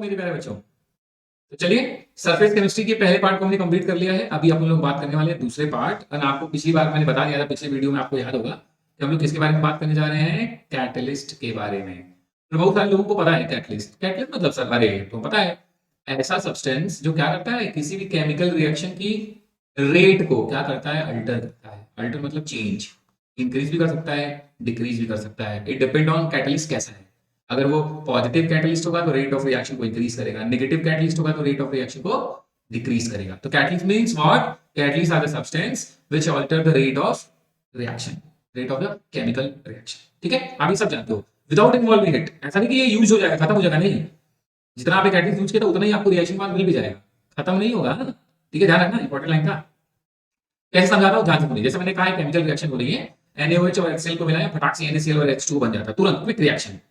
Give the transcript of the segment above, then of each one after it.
मेरे प्यारे बच्चों। तो चलिए, सरफेस केमिस्ट्री के पहले पार्ट को हमने कंप्लीट कर लिया है। अभी अपन लोग बात करने वाले हैं दूसरे पार्ट। और आपको पिछली बार मैंने बता दिया था, पिछले वीडियो में आपको याद होगा कि हम लोग किसके बारे में बात करने जा रहे हैं, कैटलिस्ट के बारे में। तो बहुत सारे लोगों को पता है कैटलिस्ट। कैटलिस्ट मतलब सर, अरे तो पता है, ऐसा सब्सटेंस जो क्या करता है, किसी भी केमिकल रिएक्शन की रेट को क्या करता है, अल्टर करता है। अल्टर मतलब चेंज, इंक्रीज भी कर सकता है, डिक्रीज भी कर सकता है। इट डिपेंड ऑन कैटलिस्ट कैसा है। अगर वो पॉजिटिव कैटलिस्ट होगा तो रेट ऑफ रिएक्शन को इंक्रीज करेगा, नेगेटिव कैटलिस्ट होगा तो रेट ऑफ रिएक्शन को डिक्रीज करेगा। तो catalyst means what, catalyst are the substance which alter the rate of reaction, rate of the chemical reaction. ठीक है, आप ये सब जानते हो। विदाउट इन्वॉल्विंग इट, ऐसा नहीं कि ये यूज हो जाएगा, खत्म हो जाएगा, नहीं। जितना आप कैटलिस्ट यूज किया था उतना ही आपको रिएक्शन बाद मिल भी जाएगा, खत्म नहीं होगा। ठीक है, ध्यान रखना, इंपॉर्टेंट लाइन था। कैसे समझाता हूँ, ध्यान से सुनिए। जैसे मैंने कहा है, केमिकल रिएक्शन हो रही है, NaOH और HCl को मिलाया, फटाक से NaCl और H2 बन जाता है, तुरंत क्विक रिएक्शन है।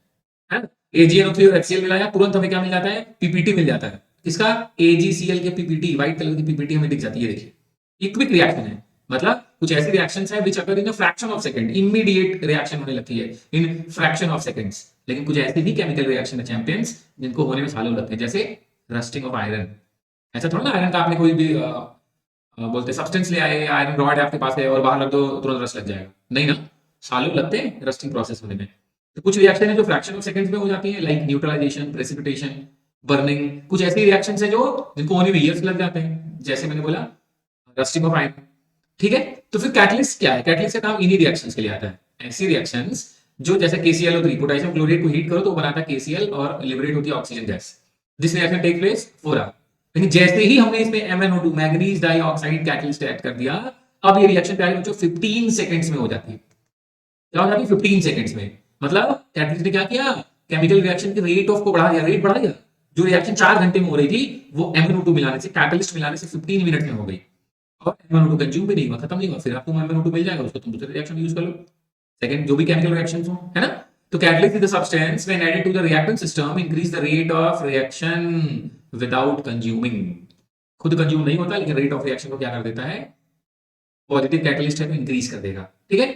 AgNO3 और HCl मिलाया, तुरंत हमें क्या मिल जाता है, पीपीटी मिल जाता है। किसका, AgCl के पीपीटी, व्हाइट कलर की पीपीटी हमें दिख जाती है। देखिए, ये क्विक रिएक्शन है। मतलब कुछ ऐसी रिएक्शंस है which occur in a fraction of second, immediate reaction होने लगती है इन फ्रैक्शन ऑफ सेकंड्स। लेकिन कुछ ऐसी भी केमिकल रिएक्शन है चैंपियंस, जिनको होने में सालों लगते हैं, जैसे रस्टिंग ऑफ आयरन। ऐसा थोड़ा ना आयरन का आपने कोई भी बोलते सब्सटेंस ले आए, आयरन रॉड आपके पास है और बाहर रख दो, तुरंत रस्ट लग जाएगा, नहीं ना। सालों लगते हैं रस्टिंग प्रोसेस होने में। तो कुछ रिएक्शन है जो फ्रैक्शन ऑफ सेकंड्स में हो जाती है, लाइक न्यूट्रलाइजेशन, प्रेसिपिटेशन, बर्निंग। कुछ ऐसी रिएक्शंस है जो जिनको होने में ईयर्स लग जाते हैं, जैसे मैंने बोला रस्टिंग ऑफ आयरन। ठीक है, तो फिर कैटलिस्ट क्या है, कैटलिस्ट का काम इन्हीं रिएक्शंस के लिए आता है। ऐसी रिएक्शंस जो जैसे KClO3, पोटेशियम क्लोराइड को हीट करो तो वो बनाता है KCl और लिबरेट होती है oxygen gas. This reaction take place 4 hour. लेकिन जैसे ही हमने इसमें MnO2, manganese dioxide catalyst add कर दिया, अब ये रिएक्शन प्यारे बच्चों 15 सेकंड्स में हो जाती है। क्या हो जाती है, 15 सेकंड्स में। मतलब कैटलिस्ट ने क्या किया, केमिकल रिएक्शन के रेट ऑफ को बढ़ा दिया, रेट बढ़ा दिया। जो रिएक्शन 4 घंटे में हो रही थी, वो MnO2 मिलाने से, कैटलिस्ट मिलाने से 15 मिनट में हो गई। और MnO2 कंज्यूम भी नहीं हुआ, खत्म नहीं हुआ। फिर आपको MnO2 मिल जाएगा, उसको तुम दूसरे रिएक्शन में यूज कर लो, सेकंड जो भी केमिकल रिएक्शंस हो, है ना। तो catalyst is the substance when added to the reactant system increase the rate of reaction without consuming. खुद कंज्यूम नहीं होता, लेकिन रेट ऑफ रिएक्शन को क्या कर देता है, पॉजिटिव कैटलिस्ट है तो इंक्रीज कर देगा। ठीक है,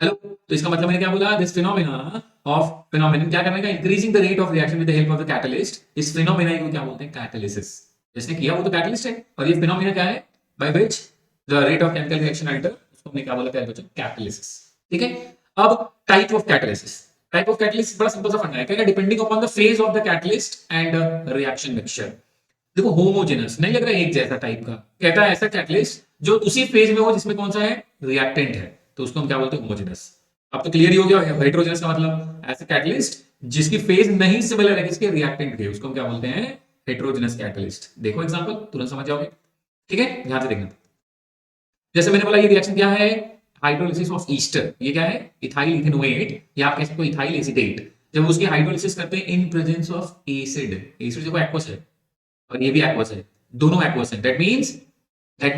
हेलो। तो इसका मतलब मैंने क्या बोला, दिस फिनोमेना ऑफ फिनोमेनन क्या करने का, increasing the rate of reaction with the help of the catalyst. इस फिनोमेना को क्या बोलते हैं, कैटालिसिस। जिसने किया वो तो कैटलिस्ट है, और ये फिनोमेना क्या है, by which the rate of chemical reaction alter, उसको हमने क्या बोला था बच्चों, कैटालिसिस। ठीक है, अब type of catalysis. Type of catalysis बड़ा सिंपल सा फंडा है, क्या depending upon the phase of the catalyst and reaction mixture. देखो, होमोजेनस नहीं लग रहा है एक जैसा टाइप का, कहता है ऐसा कैटलिस्ट जो उसी फेज में हो जिसमें कौन सा है, रिएक्टेंट है, तो उसको हम क्या बोलते हैं, होमोजेनस। अब तो क्लियर ही हो गया हेटेरोजेनस का मतलब, ऐसा कैटलिस्ट जिसकी फेज नहीं सिमिलर है किसके, रिएक्टेंट के, उसको हम क्या बोलते हैं, हेटेरोजेनस कैटलिस्ट। देखो एग्जांपल, तुरंत समझ जाओगे। ठीक है, ध्यान से देखना। जैसे मैंने बोला, ये रिएक्शन क्या है, हाइड्रोलिसिस ऑफ ईस्टर। ये क्या है, इथाइल इथेनोएट, या आप कह सकते हो इथाइल एसीटेट। जब उसकी हाइड्रोलिसिस करते हैं in presence of acid, acid देखो एक्वस है और ये भी एक्वस है, दोनों एक्वस है, दैट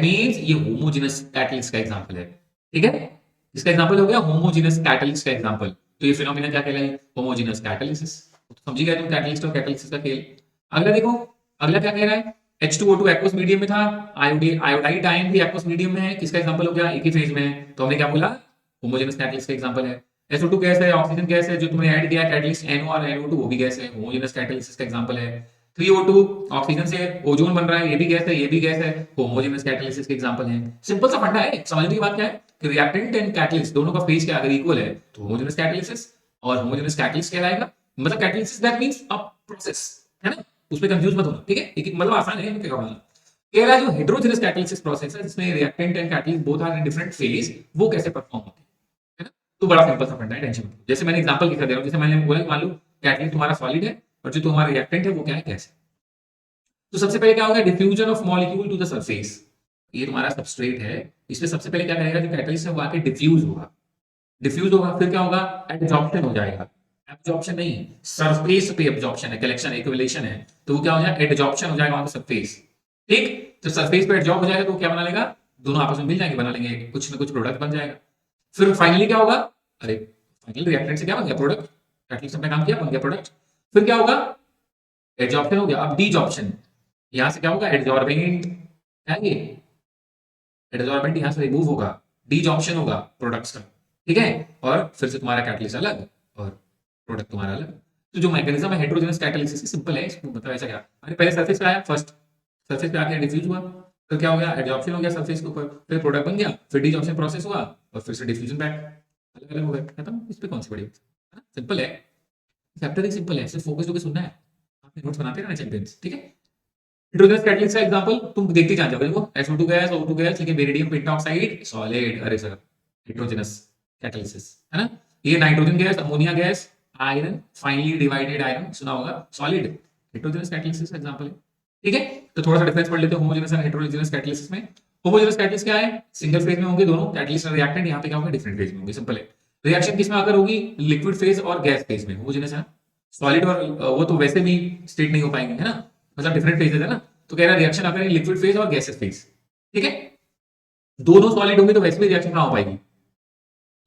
मींस ये होमोजेनस कैटलिस्ट का एग्जांपल है। ठीक है, इसका एग्जांपल हो गया होमोजेनस कैटलिस्ट का एग्जांपल। तो ये फिनोमेना क्या कहलाए, होमोजेनस कैटलिसिस। तो समझ गए तुम कैटलिस्ट और कैटलिसिस का खेल। अगला देखो, अगला क्या कह रहा है, H2O2 एक्वस मीडियम में था, आयोडाइड आयन भी एक्वस मीडियम में है, किसका एग्जांपल हो गया, एक ही फेज में है, तो हमने क्या बोला, होमोजेनस कैटलिस्ट का एग्जांपल है। SO2 गैस है, ऑक्सीजन गैस है, जो तुमने ऐड किया कैटलिस्ट NO और NO2 वो भी गैस है, होमोजेनस कैटलिस्ट का एग्जांपल है। 3O2 ऑक्सीजन से ओजोन बन रहा है, ये भी गैस है, ये भी गैस है, होमोजेनस कैटलिसिस के एग्जांपल है। सिंपल सा फंडा है, समझने की बात क्या है कि रिएक्टेंट एंड कैटलिस्ट दोनों का फेज क्या अगर इक्वल है तो होमोजेनस कैटलिसिस, और होमोजेनस कैटलिस्ट कहलाएगा। मतलब catalysis that means a process, है ना, उसमें कंफ्यूज मत होना। ठीक है, एक मतलब आसान है क्या बोलना। कह रहा है जो हेटेरोजेनस कैटलिसिस प्रोसेस है जिसमें reactant and catalyst both are in different phase, वो कैसे परफॉर्म होते हैं, है ना। तो बड़ा सिंपल सा फंडा है, टेंशन मत लो। जैसे मैंने एग्जांपल किसका दे रहा हूं, जैसे मैंने बोला मान लो कैटलिस्ट तुम्हारा सॉलिड है और जो तुम्हारा रिएक्टेंट है वो क्या है, गैस है। तो सबसे पहले क्या होगा, diffusion of molecule to the surface. ये तुम्हारा सबस्ट्रेट है, इसमें सबसे पहले क्या करेगा, जो कैटलिस्ट है वो आके डिफ्यूज होगा, डिफ्यूज होगा, फिर क्या होगा, एब्जॉर्प्शन हो जाएगा। एब्जॉर्प्शन नहीं, सरफेस पे एब्जॉर्प्शन है, कलेक्शन एक्युमुलेशन है, तो वो क्या हो जाएगा, एब्जॉर्प्शन हो जाएगा ऑन द सरफेस। ठीक, तो सरफेस पे एब्जॉर्ब हो जाएगा तो क्या बना लेगा, दोनों आपस में मिल जाएंगे, बना लेंगे कुछ ना कुछ प्रोडक्ट बन जाएगा। फिर फाइनली क्या होगा, अरे फाइनली रिएक्टेंट से क्या बन गया, प्रोडक्ट। कैटलिस्ट अपना काम किया, बन गया प्रोडक्ट। फिर क्या होगा, एब्जॉर्प्शन हो गया, अब डीजॉर्प्शन। यहां से क्या होगा, एडजॉर्बेंट है ये, एडजॉर्बेंट यहां से रिमूव होगा, डीजॉर्प्शन होगा प्रोडक्ट्स का। ठीक है, और फिर से तुम्हारा कैटलिस्ट अलग और प्रोडक्ट तुम्हारा अलग। तो जो मैकेनिज्म है हेटेरोजेनस कैटालिसिस सिंपल है, इसको मतलब ऐसा क्या, अरे पहले सरफेस पे आया, फर्स्ट सरफेस पे आके डिफ्यूज हुआ, फिर क्या हो गया, एडजॉर्प्शन हो गया सरफेस के ऊपर, फिर प्रोडक्ट बन गया, फिर डिजॉर्प्शन प्रोसेस हुआ और फिर से डिफ्यूजन बैक, अलग अलग हो गए, खत्म। इस पे कौन सी बड़ी बात है ना? सिंपल है, चैप्टर ही सिंपल है, सिर्फ फोकस होकर सुनना है, आपने नोट्स बनाते रहना चैंपियंस, ठीक है। हेटेरोजेनस कैटालिसिस का एग्जांपल तुम देखते जान जाओगे, देखो SO2 गैस, O2 गैस, लेकिन बेरिडियम पेंटॉक्साइड सॉलिड, अरे सर हेटेरोजेनस कैटालिसिस है ना। ये nitrogen gas, ammonia gas, iron, finally divided iron सुना होगा, सॉलिड, हेटेरोजेनस कैटालिसिस का एग्जांपल है, ठीक है। तो थोड़ा सा डिफरेंस पढ़ लेते हैं होमोजेनस एंड हेटेरोजेनस कैटालिसिस में। होमोजेनस कैटालिसिस क्या है, सिंगल फेज में होंगे दोनों कैटलिस्ट और रिएक्टेंट, यहाँ पे क्या होगा, डिफरेंट फेज में होंगे, सिंपल है। रिएक्शन किसमें अगर होगी, लिक्विड फेज और गैस फेज में होमोजेनस है। सॉलिड और वो तो वैसे भी स्टेट नहीं हो पाएंगे, है ना, मतलब डिफरेंट फेजेस है ना। तो कह रहा है रिएक्शन अगर लिक्विड फेज और गैसेस फेज, ठीक है, दोनों सॉलिड होंगे तो वैसे भी रिएक्शन कहां हो पाएगी,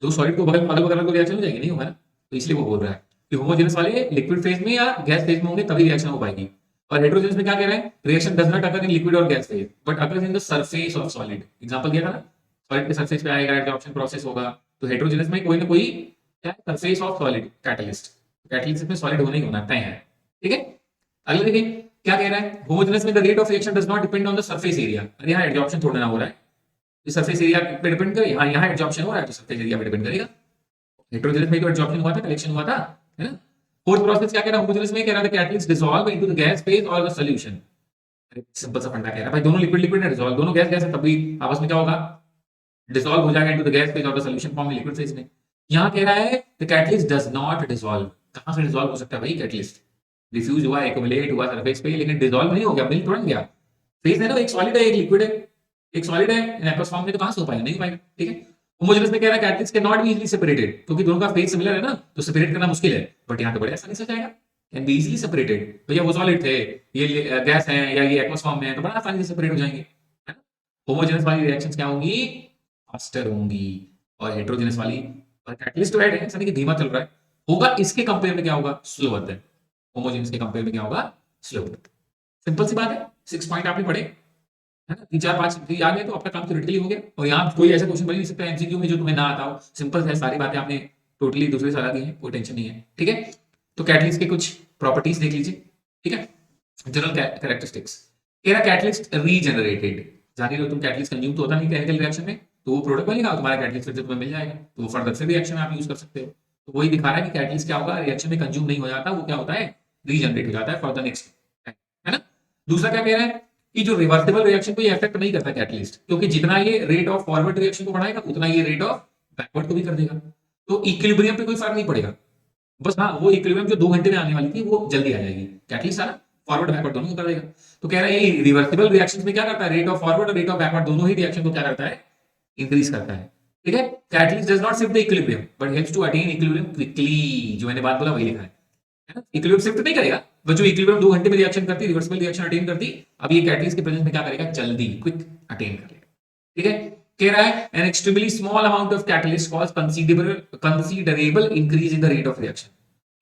दो सॉलिड को बगल अगल बगल को रिएक्शन हो जाएगी, नहीं होगा ना। तो इसलिए वो बोल रहा है कि होमोजेनस वाले लिक्विड फेज में या गैस फेज में होंगे तभी रिएक्शन हो पाएगी। और हेटेरोजेनस में क्या कह रहा है, reaction does not occur in liquid और gas phase but occur in the surface of solid, example दिया था ना, सॉलिड के सरफेस पे आएगा, एडसॉर्प्शन प्रोसेस होगा। तो हेटेरोजेनस में कोई ना कोई क्या, surface of solid catalyst, catalyst में सॉलिड होने ही होना तय है, ठीक है। अगला देखिए क्या कह रहा है, होमोजेनस में the rate of reaction does not depend on the surface area, अरे यहाँ एडसॉर्प्शन थोड़ा ना हो रहा है, सरफेस एरिया पे डिपेंड करे, यहाँ एडसॉर्प्शन हो रहा है तो सरफेस एरिया पे डिपेंड करेगा। हेटेरोजेनस में तो एडसॉर्प्शन हुआ था, कलेक्शन हुआ था, है ना। फोर्थ प्रोसेस क्या कह रहा है, होमोजेनस में कह रहा था catalyst dissolve into the gas phase और द सॉल्यूशन, सिंपल सा फंडा कह रहा है भाई, दोनों लिक्विड लिक्विड है, डिसॉल्व दोनों गैस गैस है, तभी आपस में क्या होगा, डिसॉल्व हो जाएगा इनटू द गैस फेज और द सॉल्यूशन फॉर्म में लिक्विड फेज में। यहाँ कह रहा है the catalyst does not dissolve, कहां से डिसॉल्व हो सकता है भाई, कैटलिस्ट डिफ्यूज हुआ, एक्युमुलेट हुआ सरफेस पे, लेकिन डिसॉल्व नहीं हो गया, मिल थोड़ा गया, फेज है ना, एक सॉलिड है एक लिक्विड है, एक सॉलिड है इन एक्वस फॉर्म में, तो कहां से हो पाएगा, नहीं हो पाएगा, ठीक है। होमोजेनस में कह रहा है catalyst can not be easily separated, क्योंकि दोनों का फेज सिमिलर है ना, तो सेपरेट करना मुश्किल है, बट यहां तो बड़े आसानी से हो जाएगा, कैन बी इजीली सेपरेटेड। भैया वो सॉलिड थे, ये गैस है या ये एक्वस फॉर्म में है, तो बड़ा आसानी से सेपरेट हो जाएंगे, है ना। होमोजेनस वाली रिएक्शंस क्या होंगी, फास्टर होंगी, और हेटेरोजेनस वाली, और कैटलिस्ट तो ऐड है, ऐसा नहीं कि धीमा चल रहा है, होगा इसके कंपेयर में क्या होगा, स्लोअर देन, होमोजेनस के कंपेयर में क्या होगा, स्लोअर। सिंपल सी बात है, 6 पॉइंट आपने पढ़े, है ना, 3 4 5 आ गए तो आपका काम थ्योरेटिकली हो गया। और यहाँ कोई ऐसा क्वेश्चन बन नहीं सकता एमसीक्यू में जो तुम्हें ना आता हो, सिंपल है, सारी बातें आपने टोटली दूसरे से अलग ही है, कोई टेंशन नहीं है, ठीक है। तो कैटलिस्ट के कुछ प्रॉपर्टीज देख लीजिए, ठीक है, जनरल कैरेक्टरिस्टिक्स। कह रहा कैटलिस्ट रीजनरेटेड, जान रहे हो तुम, कैटलिस्ट कंज्यूम तो होता नहीं केमिकल रिएक्शन में, तो वो प्रोडक्ट बनेगा तुम्हारा कैटलिस्ट फिर से तुम्हें मिल जाएगा, तो वो फर्दर से रिएक्शन में आप यूज कर सकते हो। तो वही दिखा रहा है कि कैटलिस्ट क्या होगा, रिएक्शन में कंज्यूम नहीं हो जाता, वो क्या होता है, रीजनरेट हो जाता है फॉर द नेक्स्ट, है ना। दूसरा क्या कह रहा है कि जो रिवर्सिबल रिएक्शन को ये अफेक्ट नहीं करता कैटलिस्ट, क्योंकि जितना ये रेट ऑफ फॉरवर्ड रिएक्शन को बढ़ाएगा उतना ये रेट ऑफ बैकवर्ड को भी कर देगा, तो इक्विलिब्रियम पे कोई फर्क नहीं पड़ेगा, बस हाँ वो इक्विलिब्रियम जो 2 घंटे में आने वाली थी वो जल्दी आ जाएगी, कैटलिस्ट सारा फॉरवर्ड बैकवर्ड दोनों को कर देगा। तो कह रहा है ये रिवर्सिबल रिएक्शंस में क्या करता है, रेट ऑफ फॉरवर्ड और रेट ऑफ बैकवर्ड दोनों ही रिएक्शन को क्या करता है, इंक्रीज करता है, ठीक है। Catalyst does not shift the equilibrium but helps to attain equilibrium quickly, जो मैंने बात बोला वही लिखा है ना, इक्विलिब्रियम शिफ्ट नहीं करेगा, बट जो इक्विलिब्रियम 2 घंटे में रिएक्शन करती, रिवर्सिबल रिएक्शन अटेन करती, अब ये कैटलिस्ट के प्रेजेंस में क्या करेगा, जल्दी क्विक अटेन कर लेगा, ठीक है। कह रहा है an extremely small amount of catalyst cause considerable increase in the rate of reaction,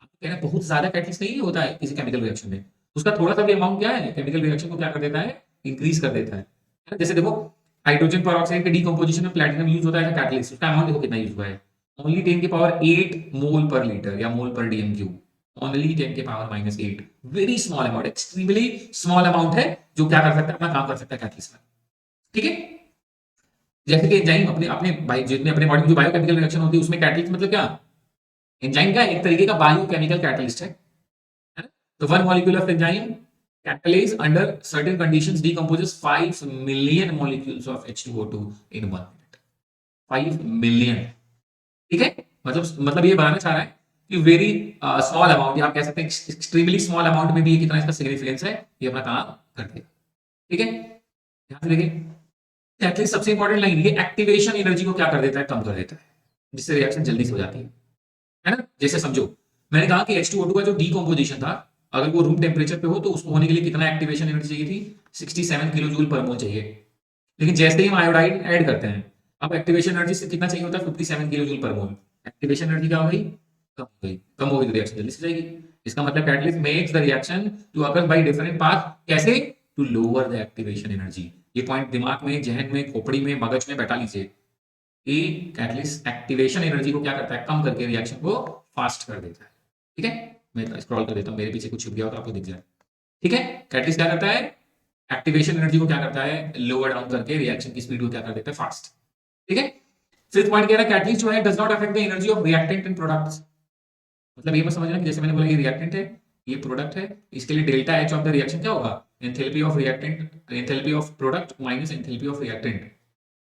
कह रहा है बहुत ज्यादा कैटलिस्ट नहीं होता है किसी केमिकल रिएक्शन में, उसका थोड़ा सा भी अमाउंट क्या है, केमिकल रिएक्शन को क्या कर देता है, इंक्रीज कर देता है। जैसे देखो हाइड्रोजन पेरोक्साइड के डीकंपोजिशन में प्लैटिनम यूज होता है कैटलिस्ट, उसका अमाउंट देखो कितना यूज हुआ है, ओनली 10 की पावर 8 मोल पर लीटर या मोल पर डीएमक्यू, ओनली 10 की power -8, very small amount, extremely small amount है जो क्या कर सकता है, अपना काम कर सकता है कैटलिस्ट में, ठीक है। जैसे कि एंजाइम अपने अपने जितने अपने बॉडी में जो बायोकेमिकल रिएक्शन होती है उसमें कैटलिस्ट मतलब क्या, एंजाइम का एक तरीके का बायोकेमिकल कैटलिस्ट है ना? तो one molecule of enzyme catalase under certain conditions decomposes 5 million molecules of H2O2 in 1 minute, 5 million, ठीक है। मतलब ये बताना चाह रहा है कि वेरी स्मॉल अमाउंट, या आप कह सकते हैं एक्सट्रीमली स्मॉल अमाउंट में भी कितना इसका सिग्निफिकेंस है, ये अपना काम कर देगा, ठीक है। ध्यान से देखिए कैटलिस्ट सबसे इंपॉर्टेंट लाइन ये एक्टिवेशन एनर्जी को क्या कर देता है, कम कर देता है, जिससे रिएक्शन जल्दी से हो जाती है ना। जैसे समझो मैंने कहा कि H2O2 का जो डीकंपोजिशन था, अगर वो रूम टेम्परेचर पे हो तो उसको होने के लिए कितना एक्टिवेशन एनर्जी चाहिए थी, 67 किलो जूल पर मोल चाहिए, लेकिन जैसे ही हम आयोडाइन ऐड करते हैं अब एक्टिवेशन एनर्जी से कितना चाहिए होता है, 57 किलो जूल पर मोल, एक्टिवेशन एनर्जी क्या हो गई, कम हो गई, कम हो गई तो रिएक्शन जल्दी से जाएगी। इसका मतलब catalyst makes the reaction to occur by different path, कैसे, to lower the activation energy. ये पॉइंट दिमाग में, जहन में, खोपड़ी में, मगज में बैठा लीजिए कि कैटलिस्ट एक्टिवेशन एनर्जी को क्या करता है, कम करके रिएक्शन को फास्ट कर देता है, ठीक है। मैं स्क्रॉल कर देता हूँ, मेरे पीछे कुछ छुप गया हो तो आपको दिख जाए। ठीक है, कैटलिस्ट क्या करता है, एक्टिवेशन एनर्जी को क्या करता है, लोअर डाउन करके रिएक्शन की स्पीड को क्या कर देता है, फास्ट। ठीक है, फिफ्थ पॉइंट कह रहा है कैटलिस्ट जो है does not affect the energy of reactant and products. मतलब ये मत समझना कि जैसे मैंने बोला ये रिएक्टेंट है, ये प्रोडक्ट है, इसके लिए delta H of the reaction क्या होगा, enthalpy of reactant, enthalpy of product minus enthalpy of reactant.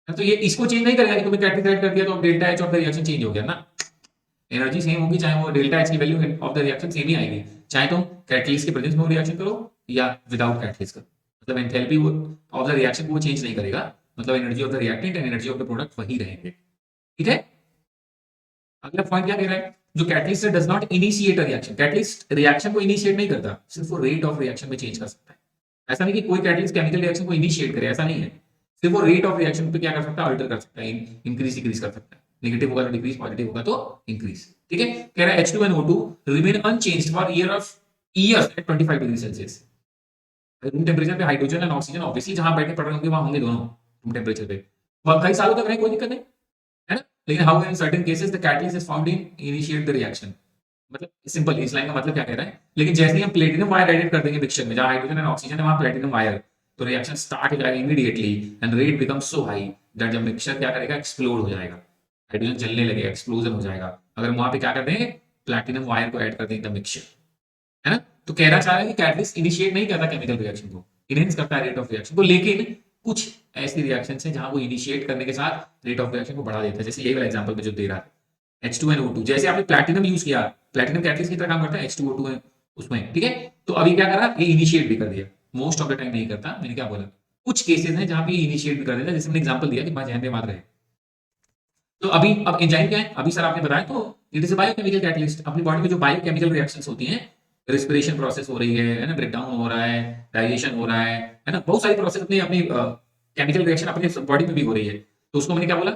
तो ये इसको चेंज नहीं करेगा कि तुमने कैटलिस्ट ऐड कर दिया तो delta H of the reaction change हो गया ना। एनर्जी सेम होगी, चाहे वो डेल्टा एच की value of the reaction same ही आएगी, चाहे तुम कैटलिस्ट के प्रेजेंस में रिएक्शन करो या विदाउट कैटलिस्ट का। मतलब एंथैल्पी ऑफ द रिएक्शन को वो चेंज नहीं करेगा, मतलब energy of the reactant and energy of the product वही रहेंगे। ठीक है, अगला पॉइंट क्या कह रहा है, जो catalyst does not initiate a reaction, catalyst reaction को इनिशिएट नहीं करता, सिर्फ वो रेट ऑफ रिएक्शन में चेंज कर सकता है। ऐसा नहीं कि कोई कैटलिस्ट केमिकल रिएक्शन को इनिशिएट करे, ऐसा नहीं है, सिर्फ वो रेट ऑफ रिएक्शन पे क्या कर सकता है, अल्टर कर सकता है, इंक्रीज डिक्रीज कर सकता है, नेगेटिव होगा तो डिक्रीज, पॉजिटिव होगा तो इंक्रीज। ठीक है, कह रहा है H2NO2 remain unchanged for years at 25 degree Celsius. Room temperature पे हाइड्रोजन एंड ऑक्सीजन ऑब्वियसली जहां बैठ के पढ़ रहे होंगे वहां होंगे दोनों रूम टेम्परेचर पे, और कई सालों तक रहे, कोई दिक्कत नहीं है ना। लेकिन how in certain cases the catalyst is found in initiate the reaction. मतलब सिंपल, इस लाइन का मतलब क्या कह रहा है, लेकिन जैसे ही हम प्लेटिनम वायर एडिट कर देंगे मिक्सचर में जहां हाइड्रोजन एंड ऑक्सीजन है वहां प्लेटिनम वायर, तो रिएक्शन स्टार्ट हो जाएगा immediately and rate becomes so high that जब मिक्सचर क्या करेगा, एक्सप्लोड हो जाएगा, हाइड्रोजन जलने लगेगा, एक्सप्लोजन हो जाएगा अगर वहां पे क्या कर देंगे, प्लैटिनम वायर को ऐड कर देंगे द मिक्सचर, है ना। तो कहना चाह रहा है कि कैटलिस्ट इनिशिएट नहीं करता केमिकल रिएक्शन को, इनहेंस करता है रेट ऑफ रिएक्शन को, लेकिन कुछ ऐसी रिएक्शन है जहां वो इनिशिएट करने के साथ रेट ऑफ रिएक्शन को बढ़ा देता है, जैसे यही वाला एग्जांपल में जो दे रहा है H2NO2, जैसे आपने प्लैटिनम यूज किया, प्लैटिनम कैटलिस्ट की तरह काम करता है, H2O2 है उसमें, ठीक है। तो अभी क्या करा, ये इनिशिएट भी कर दिया, मोस्ट ऑफ द टाइम नहीं करता, मैंने क्या बोला, कुछ केसेस हैं जहां पे इनिशिएट भी कर देता है, जैसे मैंने एग्जांपल दिया कि मां जहन में मार रहे। तो अभी अब एंजाइम क्या है, अभी सर आपने बताया, तो it is a biochemical catalyst. अपनी बॉडी में जो बायोकेमिकल रिएक्शंस होती हैं, रेस्पिरेशन प्रोसेस हो रही है ना, ब्रेक डाउन हो रहा है, डाइजेशन हो रहा है ना, बहुत सारी प्रोसेस अपनी अपनी केमिकल रिएक्शन अपनी बॉडी में भी हो रही है, तो उसको मैंने क्या बोला,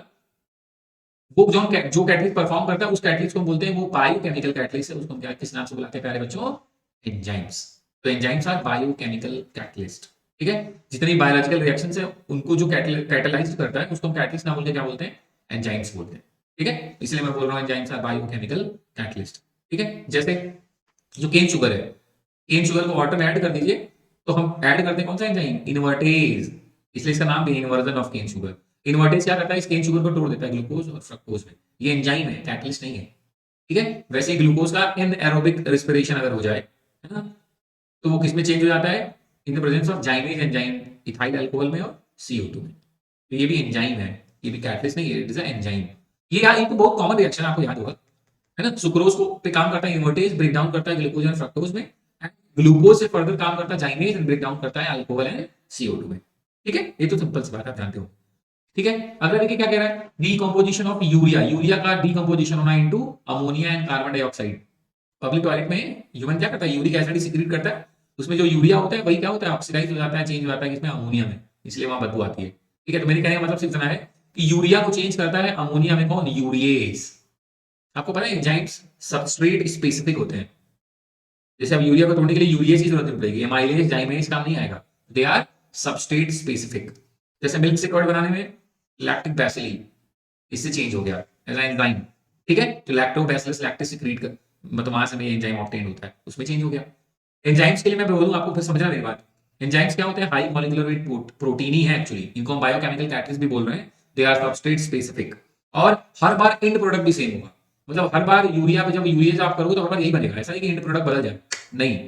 वो जो कैटलिस्ट परफॉर्म करता है उस कैटलिस्ट को बोलते हैं, वो बायोकेमिकल कैटलिस्ट है, उसको हम क्या किस नाम से बुलाते हैं प्यारे बच्चों, एंजाइम्स। तो एंजाइम्स आर बायोकेमिकल कैटलिस्ट। ठीक है, जितनी बायोलॉजिकल रिएक्शंस है उनको जो कैटलाइज करता है उसको हम कैटलिस्ट ना बोल के क्या बोलते हैं, एंजाइम्स बोलते हैं। ठीक है, इसलिए मैं बोल रहा हूँ एंजाइम्स आर बायोकेमिकल कैटलिस्ट। ठीक है, जैसे जो केन शुगर है, केन शुगर को वाटर में ऐड कर दीजिए, तो हम ऐड करते हैं कौन सा एंजाइम, इनवर्टेज, इसलिए इसका नाम भी inversion of cane sugar. Invertase क्या करता है, इस केन शुगर को तोड़ देता है ग्लूकोज और फ्रक्टोज में, ये एंजाइम है, कैटलिस्ट नहीं है। ठीक है, वैसे ग्लूकोज का एनारोबिक रेस्पिरेशन अगर हो जाए, है ना, तो वो किसमें चेंज हो जाता है, in the presence of जाइमेज enzyme, ethyl alcohol में और CO2 में। तो ये भी एंजाइम है, ये भी कैटलिस्ट नहीं है, इट इज एंजाइम। ये यार एक तो बहुत कॉमन रिएक्शन आपको याद होगा, है ना, सुक्रोज को पे काम करता है इन्वर्टेज, ब्रेक डाउन करता है ग्लूकोज एंड फ्रक्टोज में, ग्लूकोज से फर्दर काम करता है जाइमेज एंड ब्रेक डाउन करता है अल्कोहल एंड CO2 में। ठीक है, ये तो सिंपल सी बात आप जानते हो। ठीक है, अगला देखिए क्या कह रहा है, डीकंपोजिशन ऑफ यूरिया, यूरिया का डीकंपोजिशन होना into ammonia and carbon dioxide. Public toilet में ह्यूमन क्या करता है, यूरिक एसिड सीक्रेट करता है, उसमें जो यूरिया होता है वही क्या होता है, ऑक्सीडाइज हो जाता है, चेंज हो जाता है किसमें, अमोनिया में, इसलिए वहां बदबू आती है। ठीक है, तो मेरे कहने का मतलब सिर्फ इतना है कि यूरिया को चेंज करता है अमोनिया में कौन, यूरिएज। आपको पता है एंजाइम्स सबस्ट्रेट स्पेसिफिक होते हैं, जैसे अब यूरिया को तोड़ने के लिए यूरिएज की जरूरत नहीं पड़ेगी, एमाइलेज जाइमेज काम नहीं आएगा, दे आर सबस्ट्रेट स्पेसिफिक। जैसे मिल्क से कर्ड बनाने में लैक्टिक बैसिली, इससे चेंज हो गया एज एंजाइम। ठीक है, तो लैक्टोबैसिलस लैक्टिस सिक्रीट का मतलब वहां से में एंजाइम ऑब्टेन होता है, उसमें चेंज हो गया। एंजाइम्स के लिए मैं बोलूं आपको, फिर समझना मेरी बात, एंजाइम्स क्या होते हैं, हाई मॉलिक्यूलर वेट प्रोटीन ही है एक्चुअली, इनको हम बायोकेमिकल कैटलिस्ट भी बोल रहे हैं, दे आर सबस्ट्रेट स्पेसिफिक। और हर बार एंड प्रोडक्ट भी सेम होगा, मतलब हर बार यूरिया पे जब यूरिया आप करोगे तो हर बार यही बनेगा, ऐसा नहीं कि एंड प्रोडक्ट बदल जाए, नहीं।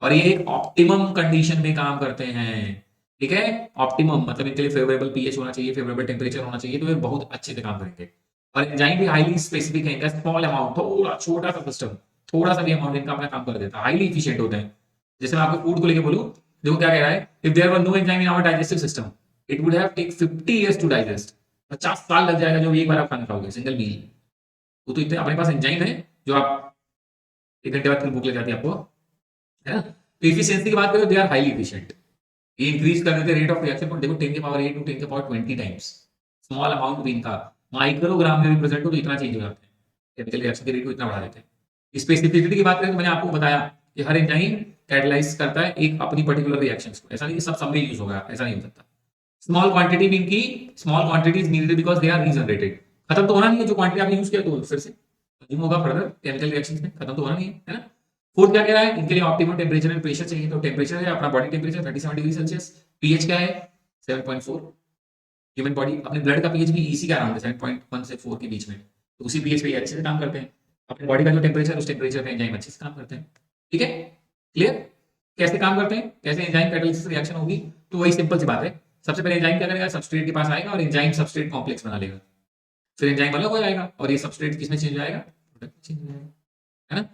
और ये एक ऑप्टिमम कंडीशन में काम करते हैं। ठीक है, ऑप्टिमम मतलब इनके लिए फेवरेबल पीएच होना चाहिए, फेवरेबल टेम्परेचर होना चाहिए, तो ये बहुत अच्छे से काम करेंगे। और एंजाइम भी हाईली स्पेसिफिक है, इनका स्मॉल अमाउंट, थोड़ा छोटा सा सिस्टम, थोड़ा सा भी अमाउंट इनका अपना काम कर देता है, हाईली इफिशिएंट होते हैं। जैसे मैं आपको फूड को लेके बोलूं, देखो क्या कह रहा है, if there were no enzyme in our digestive system it would have take 50 years to digest, 50 साल लग जाएगा जो एक बार आप खाना खाओगे सिंगल मील। वो तो इतने अपने पास एंजाइम है जो आप 1 घंटे बाद फिर भूख लग जाती है आपको, है ना। तो इफिशिएंसी की बात करें, दे आर हाईली इफिशिएंट, ये इंक्रीज कर देते रेट ऑफ रिएक्शन को, देखो 10 की पावर 8 टू 10 की पावर 20 टाइम्स, स्मॉल अमाउंट भी इनका माइक्रोग्राम में भी प्रेजेंट हो तो इतना चेंज हो जाते हैं, केमिकल रिएक्शन के रेट को इतना बढ़ा देते हैं। स्पेसिफिसिटी की बात करें तो मैंने आपको बताया कि हर एंजाइम कैटलाइज करता है एक अपनी पर्टिकुलर रिएक्शंस को, ऐसा नहीं कि सब में यूज होगा, ऐसा नहीं हो सकता। स्मॉल क्वांटिटी भी इनकी, small quantity is needed because they are regenerated, खत्म तो होना नहीं है, जो क्वांटिटी आपने यूज किया तो फिर से कंज्यूम होगा फर्दर केमिकल रिएक्शंस में, खत्म तो होना नहीं है, है ना। फोर्थ क्या कह रहा है, इनके लिए ऑप्टिमम टेम्परेचर एंड प्रेशर चाहिए, तो टेम्परेचर है अपना body temperature 37 degree Celsius, pH क्या है 7.4, ह्यूमन बॉडी अपने ब्लड का पीएच भी इसी का अराउंड है 7.1 से 4 के बीच में, तो उसी पीएच पे ये अच्छे से काम करते हैं। अपने बॉडी का जो टेम्परेचर उस टेम्परेचर पे एंजाइम अच्छे से काम करते हैं। ठीक है, क्लियर? कैसे काम करते हैं, कैसे एंजाइम कैटालिसिस रिएक्शन होगी, तो वही सिंपल सी बात है। सबसे पहले एंजाइम क्या करेगा, सबस्ट्रेट के पास आएगा और एंजाइम सबस्ट्रेट कॉम्प्लेक्स बना लेगा, फिर एंजाइम अलग हो जाएगा और ये सबस्ट्रेट किसमें चेंज हो जाएगा, प्रोडक्ट में चेंज हो जाएगा, है ना?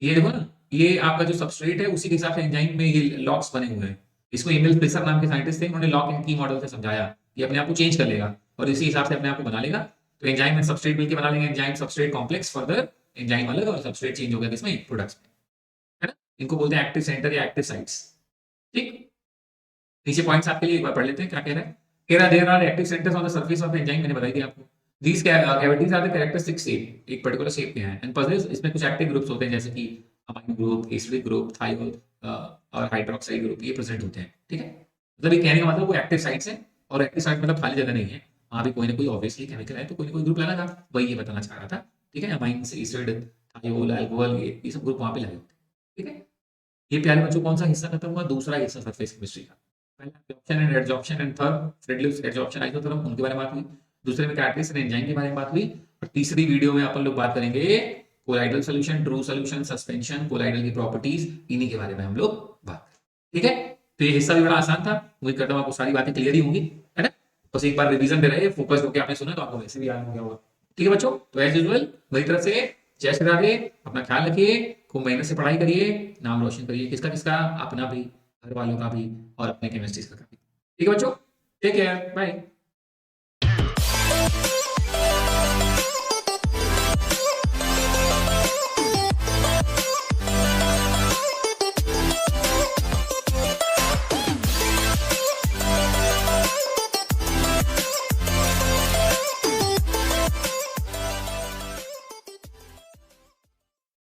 ये देखो ना, ये आपका जो सबस्ट्रेट है उसी के हिसाब से एंजाइम में ये लॉक्स बने हुए हैं। इसको एमिल फ्रिसर नाम के साइंटिस्ट थे, उन्होंने लॉक एंड की मॉडल से समझाया, ये अपने आप को चेंज कर लेगा और इसी हिसाब से अपने आप को बना लेगा। तो एंजाइम एंड सबस्ट्रेट मिलकर बना लेंगे enzyme substrate complex, further enzyme अलग और सबस्ट्रेट चेंज हो गया किसमें, प्रोडक्ट्स में, है ना? इनको बोलते हैं एक्टिव सेंटर या एक्टिव साइट्स। ठीक, नीचे पॉइंट्स आपके लिए एक बार पढ़ लेते हैं क्या कह रहा है। कह रहा है there are active centres on the surface of the enzyme, मैंने बताई थी आपको। These cavities are the characteristic shape, एक पर्टिकुलर शेप के हैं, एंड पजल्स इसमें कुछ एक्टिव ग्रुप्स होते हैं जैसे कि amino group, acidic group, thiol और हाइड्रोक्साइड ग्रुप, ये प्रेजेंट होते हैं। ठीक है, मतलब ये कहने का मतलब वो एक्टिव साइट्स हैं, और एक्टिव साइट मतलब खाली जगह नहीं है, वहाँ भी कोई ना कोई ऑब्वियसली केमिकल है, तो कोई ना कोई ग्रुप लगा था, वही ये बताना चाह रहा था। ठीक है, अमाइंस, एसिड, थायोल, अल्कोहल, ये सब ग्रुप वहाँ पे लगे होते हैं। ठीक है, ये प्यारे बच्चों कौन सा हिस्सा खत्म हुआ, दूसरा हिस्सा सरफेस केमिस्ट्री का। पहला absorption and adsorption and third Freundlich adsorption isotherm, उनके बारे में बात हुई। दूसरे में कैटलिस्ट एंड एंजाइम के बारे में बात हुई, और तीसरी वीडियो में अपन लोग बात करेंगे colloidal solution, true solution, suspension, colloidal की प्रॉपर्टीज, इन्हीं के बारे में हम लोग बात करेंगे। ठीक है, तो ये हिस्सा भी बड़ा आसान था, उम्मीद करता हूँ आपको सारी बातें क्लियर ही होंगी, है ना? बस एक बार रिवीजन दे रहे, फोकस होकर आपने सुना तो आपको वैसे भी याद हो गया होगा। ठीक है बच्चों, तो एज यूजुअल वही तरफ से जय श्री राधे, अपना ख्याल रखिए, खूब मेहनत से पढ़ाई करिए, नाम रोशन करिए, किसका किसका, अपना भी, घर वालों का भी, और अपने केमिस्ट्री का भी। ठीक है बच्चों, टेक केयर, बाय।